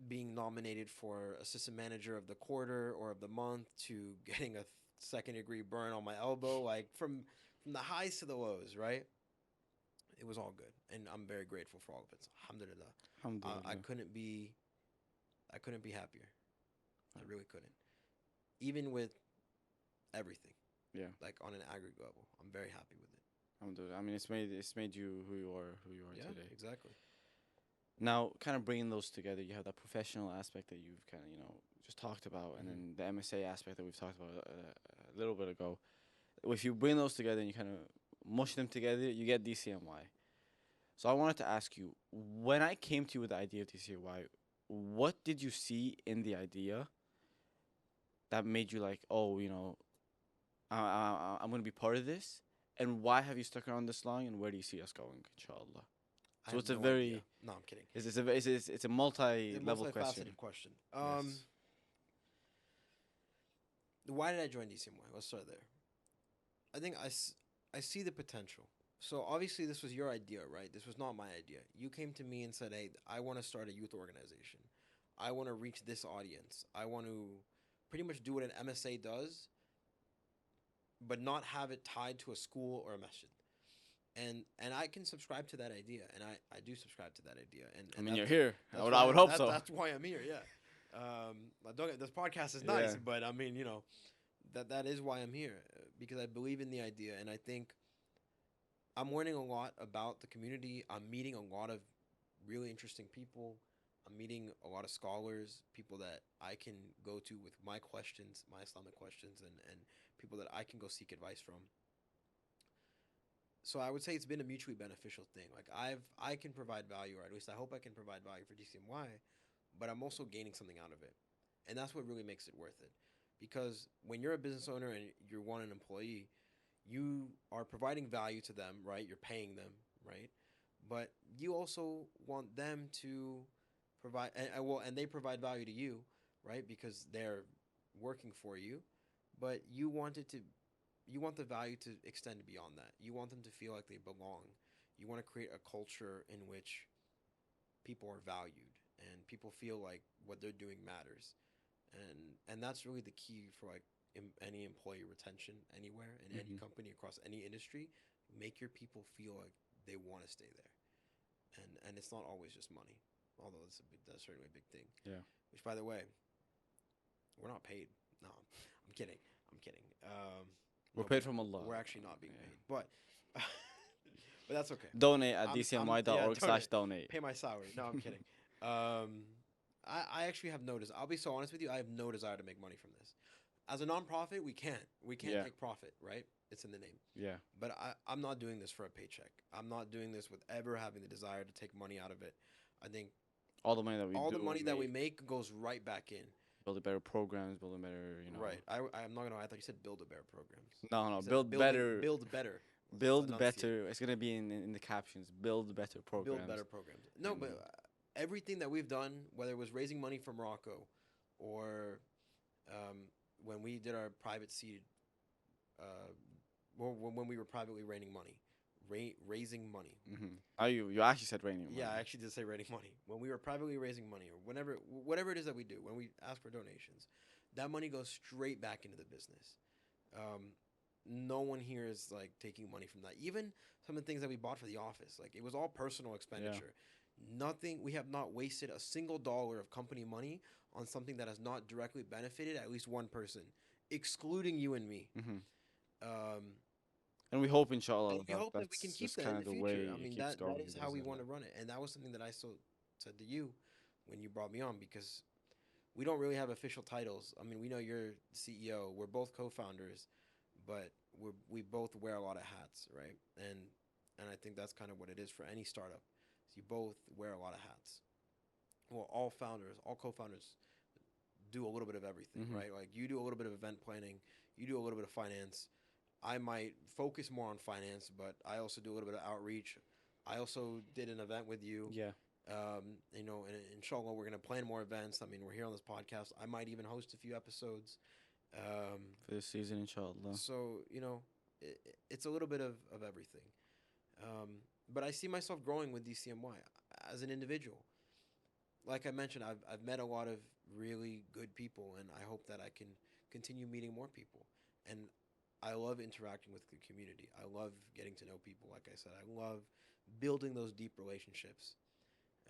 being nominated for assistant manager of the quarter or of the month to getting a second degree burn on my elbow, like from the highs to the lows, right? It was all good, and I'm very grateful for all of it. Alhamdulillah. I Alhamdulillah. couldn't be happier. I really couldn't. Even with everything, Yeah. like on an aggregate level, I'm very happy with it. Alhamdulillah. I mean, it's made you who you are Yeah, today. exactly. Now, kind of bringing those together, you have that professional aspect that you've kind of just talked about, and Mhm. then the MSA aspect that we've talked about a little bit ago. If you bring those together and you kind of mush them together, you get DCMY. So I wanted to ask you, when I came to you with the idea of DCMY, what did you see in the idea that made you like, oh, I'm going to be part of this? And why have you stuck around this long? And where do you see us going, inshallah? I So have it's a no idea. very, No, I'm kidding. it's a A multi-level question. multifaceted question. Yes. Why did I join DCMY? Let's start there. I think I see the potential. So obviously this was your idea, right? This was not my idea. You came to me and said, "Hey, I want to start a youth organization. I want to reach this audience. I want to pretty much do what an MSA does, but not have it tied to a school or a masjid." And I can subscribe to that idea, and I do subscribe to that idea. I And mean, you're that's here. that's I why would hope that, so. that's why I'm here. Yeah. This podcast is Yeah. nice, but I mean, that is why I'm here, because I believe in the idea, and I think I'm learning a lot about the community. I'm meeting a lot of really interesting people. I'm meeting a lot of scholars, people that I can go to with my questions, my Islamic questions, and people that I can go seek advice from. So I would say it's been a mutually beneficial thing. Like I can provide value, or at least I hope I can provide value for DCMY, but I'm also gaining something out of it, and that's what really makes it worth it. Because when you're a business owner and you're an employee, you are providing value to them, right? You're paying them, right? But you also want them to provide, and they provide value to you, right? Because they're working for you, but you want the value to extend beyond that. You want them to feel like they belong. You want to create a culture in which people are valued and people feel like what they're doing matters. And that's really the key for like any employee retention anywhere in any Hmm. company across any industry. Make your people feel like they want to stay there, and it's not always just money, although that's certainly a big thing. Yeah. Which, by the way, we're not paid. No, I'm kidding. I'm kidding. We're No, paid from Allah. we're actually not being Yeah. paid, but but that's okay. Donate at Yeah, dcmy.org/donate. pay my salary. No, I'm kidding. I actually have no desire. I'll be so honest with you. I have no desire to make money from this. As a nonprofit, we can't Yeah. take profit, right? It's in the name. Yeah. But I'm not doing this for a paycheck. I'm not doing this with ever having the desire to take money out of it. I think All the money that we all do the money and that we make goes right back in. build a better programs, build a better. Right. I'm not gonna. I thought you said build a bear programs. No, You said build better. Build better. Let's Build enunciate. better. It's gonna be in the captions. Build better programs. Build better programs. No, but And everything that we've done, whether it was raising money for Morocco, or when we did our private seed, uh, when we were privately raising money. Mm-hmm. Oh, you actually said raining. Yeah, I money. actually did say raising money. When we were privately raising money, or whatever it is that we do, when we ask for donations, that money goes straight back into the business. No one here is like taking money from that. Even some of the things that we bought for the office, like it was all personal expenditure. Nothing. We have not wasted a single dollar of company money on something that has not directly benefited at least one person, excluding you and me. Mm-hmm. Um, And we hope, inshallah, and we that hope that we can that's keep just that in kind the of the way future. I it mean, keeps that going. is how we بإذن want to الله. run it, and that was something that I said to you when you brought me on, because we don't really have official titles. I mean, we know you're CEO. We're both co-founders, but we both wear a lot of hats, right? And I think that's kind of what it is for any startup. So you both wear a lot of hats. Well, all founders, all co-founders do a little bit of everything, Mm-hmm. right? Like you do a little bit of event planning, you do a little bit of finance. I might focus more on finance, but I also do a little bit of outreach. I also did an event with you. Yeah, And inshallah, we're gonna plan more events. I mean, we're here on this podcast. I might even host a few episodes. Um, for this season, inshallah. so it's a little bit of everything. But I see myself growing with DCMY as an individual. Like I mentioned, I've met a lot of really good people, and I hope that I can continue meeting more people. And I love interacting with the community. I love getting to know people. Like I said, I love building those deep relationships.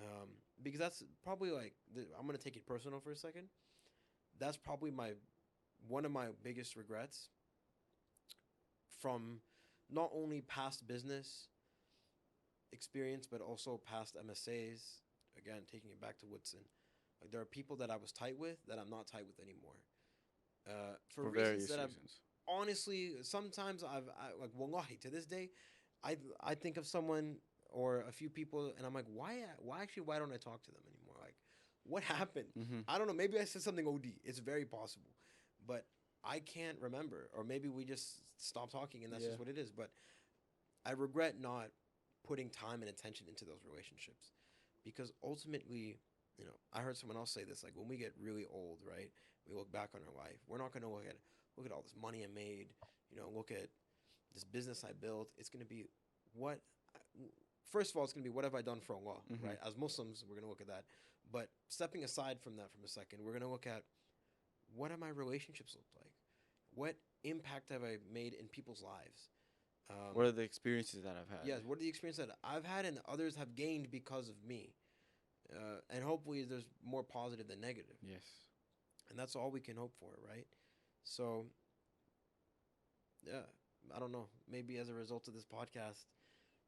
Um, because that's probably I'm gonna take it personal for a second. That's probably my one of my biggest regrets from not only past business experience but also past MSAs. Again, taking it back to Woodson, like there are people that I was tight with that I'm not tight with anymore. For For reasons various that I've reasons. honestly sometimes like wallahi to this day, I think of someone or a few people and I'm like, why don't I talk to them anymore? Like, what happened? Mm-hmm. I don't know. Maybe I said something OD. It's very possible, but I can't remember. Or maybe we just stopped talking and that's Yeah. just what it is. But I regret not putting time and attention into those relationships because ultimately, I heard someone else say this, like when we get really old, right? We look back on our life. We're not going to look at all this money I made, look at this business I built. It's going to be what first of all, it's going to be what have I done for Allah, Mm-hmm. right? As Muslims, we're going to look at that. But stepping aside from that for a second, we're going to look at what have my relationships looked like? What impact have I made in people's lives? What are the experiences that I've had? Yes, what are the experiences that I've had and others have gained because of me? And hopefully there's more positive than negative. Yes. And that's all we can hope for, right? So, yeah, I don't know. Maybe as a result of this podcast,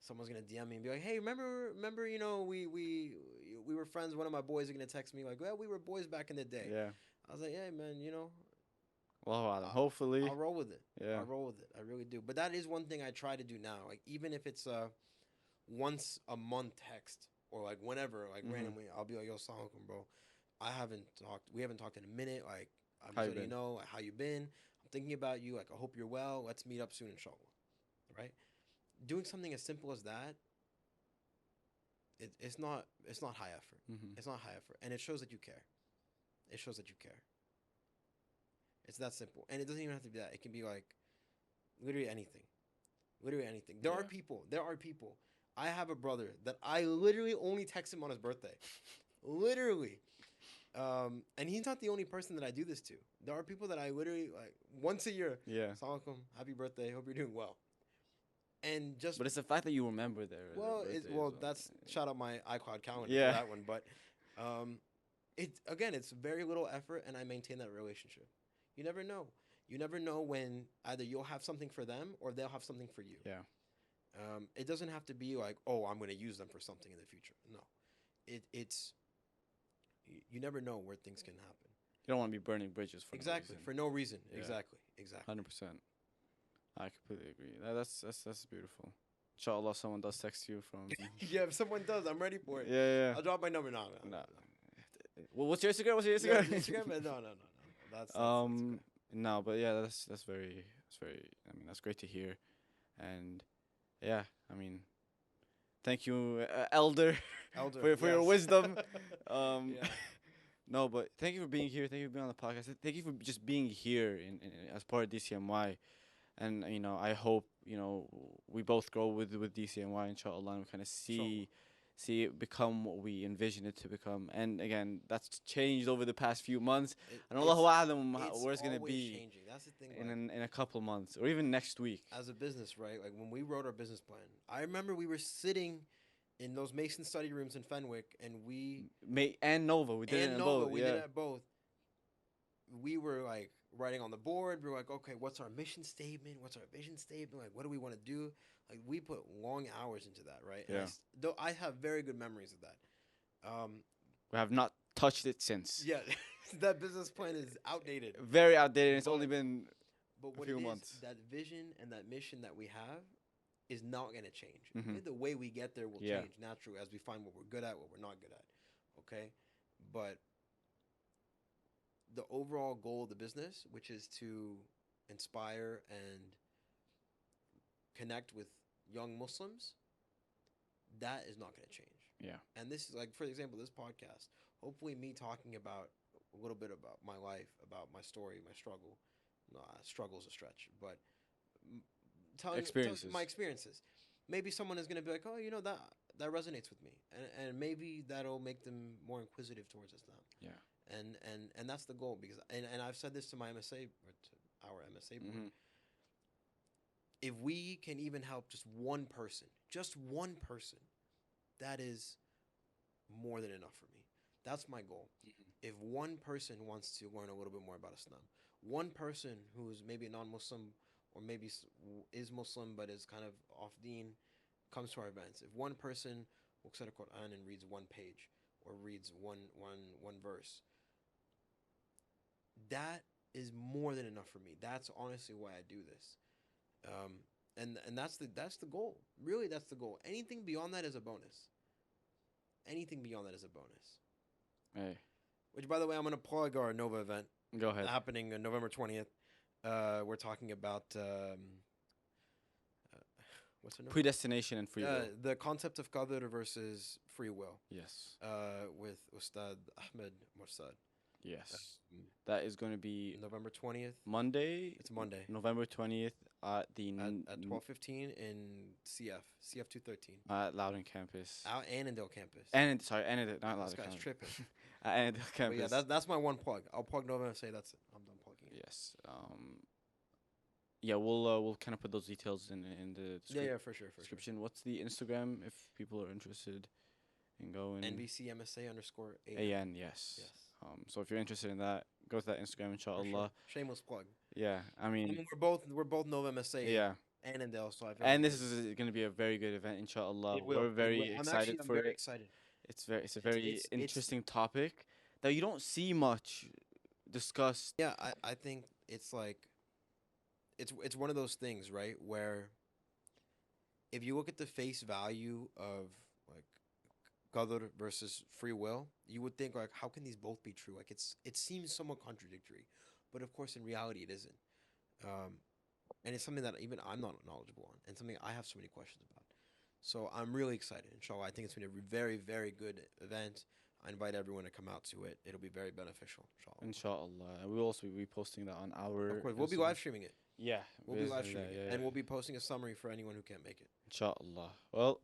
someone's gonna DM me and be like, "Hey, remember, we were friends. One of my boys are gonna text me like, well, we were boys back in the day." Yeah. I was like, "Yeah, man, Allahu Alam. I'll, Hopefully. I'll roll with it. Yeah. I'll roll with it. I really do." But that is one thing I try to do now. Like even if it's a once a month text or like whenever, like Mhm. randomly, I'll be like, "Yo, salam alaikum, bro. We haven't talked in a minute. Like I'm How just you letting you been? know like, how you been. I'm thinking about you. Like I hope you're well. Let's meet up soon, inshallah." Right? Doing something as simple as that, it's not high effort. Mm-hmm. It's not high effort, and it shows that you care. It shows that you care. It's that simple, and it doesn't even have to be that. It can be like literally anything, literally anything. There are Yeah. people. There are people. I have a brother that I literally only text him on his birthday, literally. And he's not the only person that I do this to. There are people that I literally like once a year. Yeah. Assalamu alaikum, happy birthday. Hope you're doing well. And just But it's the fact that you remember their birthday as well. that's shout out my iCloud calendar Yeah. for that one. But um, it's very little effort, and I maintain that relationship. You never know. You never know when either you'll have something for them or they'll have something for you. Yeah. It doesn't have to be like, oh, I'm going to use them for something in the future. No, it's you never know where things can happen. You don't want to be burning bridges for Exactly no reason. for no reason. Yeah. Exactly. 100%. I completely agree. That's beautiful. Inshallah, someone does text you from. Yeah, if someone does, I'm ready for it. Yeah. I'll drop my number now. No. Well, what's your Instagram? What's your Yeah, Instagram? Instagram? No. That's No, but yeah, that's very. I mean, that's great to hear, and yeah, I mean, thank you, Elder, Elder for your yes. wisdom. Um, Yeah. No, but thank you for being here. Thank you for being on the podcast. Thank you for just being here as part of DCMY. And I hope we both grow with DCMY, inshallah, and we kind of see it become what we envision it to become. And again, that's changed over the past few months. And Allahu A'lam where it's gonna always be changing. That's the thing. in a couple of months or even next week. As a business, right? Like when we wrote our business plan, I remember we were sitting in those Mason study rooms in Fenwick, and we And Nova, we did it and in Nova, both. we did Yeah. it at both. We were like writing on the board. We were like, okay, what's our mission statement? What's our vision statement? Like, what do we want to do? Like, we put long hours into that, right? And Yeah. though I have very good memories of that. We have not touched it since. Yeah, that business plan is outdated. Very outdated. It's only But- been But a what few it is, months. that vision and that mission that we have is not going to change. Mhm. Okay? The way we get there will Yeah. change naturally as we find what we're good at, what we're not good at. Okay? But the overall goal of the business, which is to inspire and connect with young Muslims, that is not going to change. Yeah. And this is like, for example, this podcast, hopefully me talking about a little bit about my life, about my story, my struggle. Struggle is a stretch, but telling Experiences. my experiences. Maybe someone is going to be like, oh, you know, that resonates with me, and maybe that'll make them more inquisitive towards Islam. Yeah. And that's the goal, because and I've said this to my MSA, or to our MSA board. Mhm. If we can even help just one person, that is more than enough for me. That's my goal. If one person wants to learn a little bit more about Islam, one person who's maybe a non-Muslim or maybe is Muslim but is kind of off deen comes to our events. If one person looks at a Quran and reads one page or reads one verse, that is more than enough for me. That's honestly why I do this. And that's the goal. Really, that's the goal. Anything beyond that is a bonus. Anything beyond that is a bonus. Hey, Which, by the way, I'm gonna plug our Nova event go ahead. happening on November 20th. We're talking about what's the name? Predestination and free will. The concept of qadr versus free will. Yes. With Ustad Ahmed Morsad. Yes. That is going to be November 20th. Monday. It's Monday November 20th at the at 12:15 in CF 213 at Loudon campus. out Annandale campus. Annandale, not This Loudon guy's campus. tripping. At Annandale But campus. yeah, that's my one plug. I'll plug Nova and say that's it. I'm done plugging it. Yes. Yeah, we'll kind of put those details in the Yeah, for sure. description. What's the Instagram if people are interested in going? NBC MSA underscore AN, yes. Yes. So if you're interested in that, go to that Instagram, For inshallah. sure. Shameless plug. Yeah, I I mean, mean, we're both Nova MSA. yeah. Annandale. So And this is going to be a very good event, inshallah. We're very excited I'm for very it. excited. It's a It's- very it's- interesting topic that you don't see much discussed. Yeah, I think it's like it's one of those things, right? Where if you look at the face value of like qadr versus free will, you would think like, how can these both be true? Like it seems somewhat contradictory, but of course in reality it isn't. And it's something that even I'm not knowledgeable on, and something I have so many questions about. So I'm really excited. Inshallah, I think it's been a very, very good event. I invite everyone to come out to it. It'll be very beneficial, inshallah. Inshallah. And we'll also be posting that on our. Of course, we'll be Instagram. live streaming it. Yeah, We'll be live bismillah, streaming it, yeah, and we'll be posting a summary for anyone who can't make it. Inshallah. Well,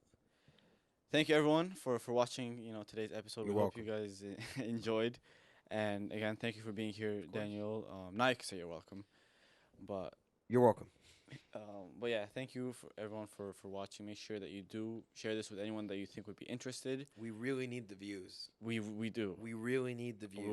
thank you everyone for watching. Today's episode. You're we hope you guys enjoyed. And again, thank you for being here, course. Daniel. Now you can say you're welcome. But You're welcome. yeah, thank you for everyone for watching. Make sure that you do share this with anyone that you think would be interested. We really need the views. We do. We really need the views. We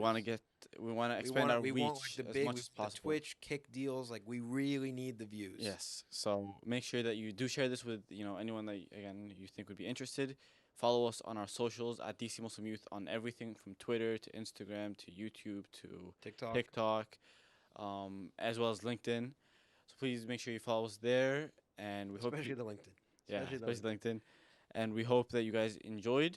want to expand our we reach want, like, the as big, much as the possible. Twitch kick deals. Like, we really need the views. Yes. So make sure that you do share this with anyone that again you think would be interested. Follow us on our socials at DC Muslim Youth on everything from Twitter to Instagram to YouTube to TikTok, as well as LinkedIn. So please make sure you follow us there, and we especially hope the LinkedIn. yeah, especially the especially LinkedIn, and we hope that you guys enjoyed.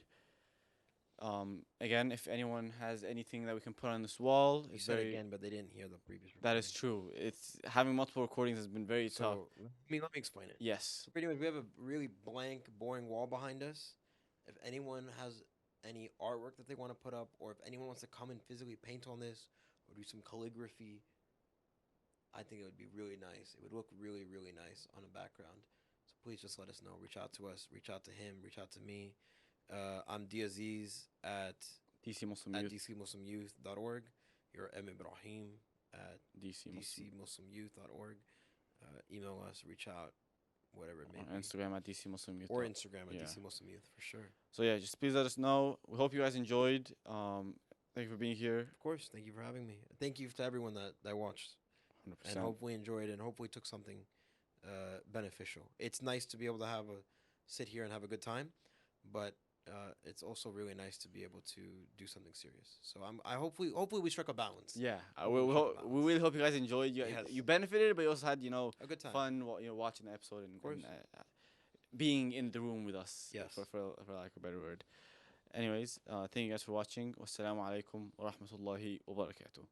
Again, if anyone has anything that we can put on this wall, You it's said very- again, but they didn't hear the previous. that is true. It's having multiple recordings has been very tough. So let me explain it. Yes. So pretty much, we have a really blank, boring wall behind us. If anyone has any artwork that they want to put up, or if anyone wants to come and physically paint on this, or do some calligraphy, I think it would be really nice. It would look really, really nice on a background. So please just let us know. Reach out to us. Reach out to him. Reach out to me. I'm Diaziz at DC Muslim Youth. dcmuslimyouth.org. You're M. Ibrahim at DC Muslim. dcmuslimyouth.org. Email us. Reach out. whatever it may On be. Instagram at DC Muslim Youth. Or Instagram at Yeah. DC Muslim Youth for sure. So yeah, just please let us know. We hope you guys enjoyed. Thank you for being here. Of course, thank you for having me. Thank you to everyone that watched, 100%. and hopefully enjoyed and hopefully took something beneficial. It's nice to be able to sit here and have a good time, but it's also really nice to be able to do something serious. So I hopefully we struck a balance. Yeah, Hopefully we struck a we balance. really hope you guys enjoyed. Yes. You benefited, but you also had A good time. fun watching the episode and, Of course. being in the room with us. Yes. For lack of a better word. Anyways, thank you guys for watching. Wassalamu alaikum wa rahmatullahi wa barakatuh.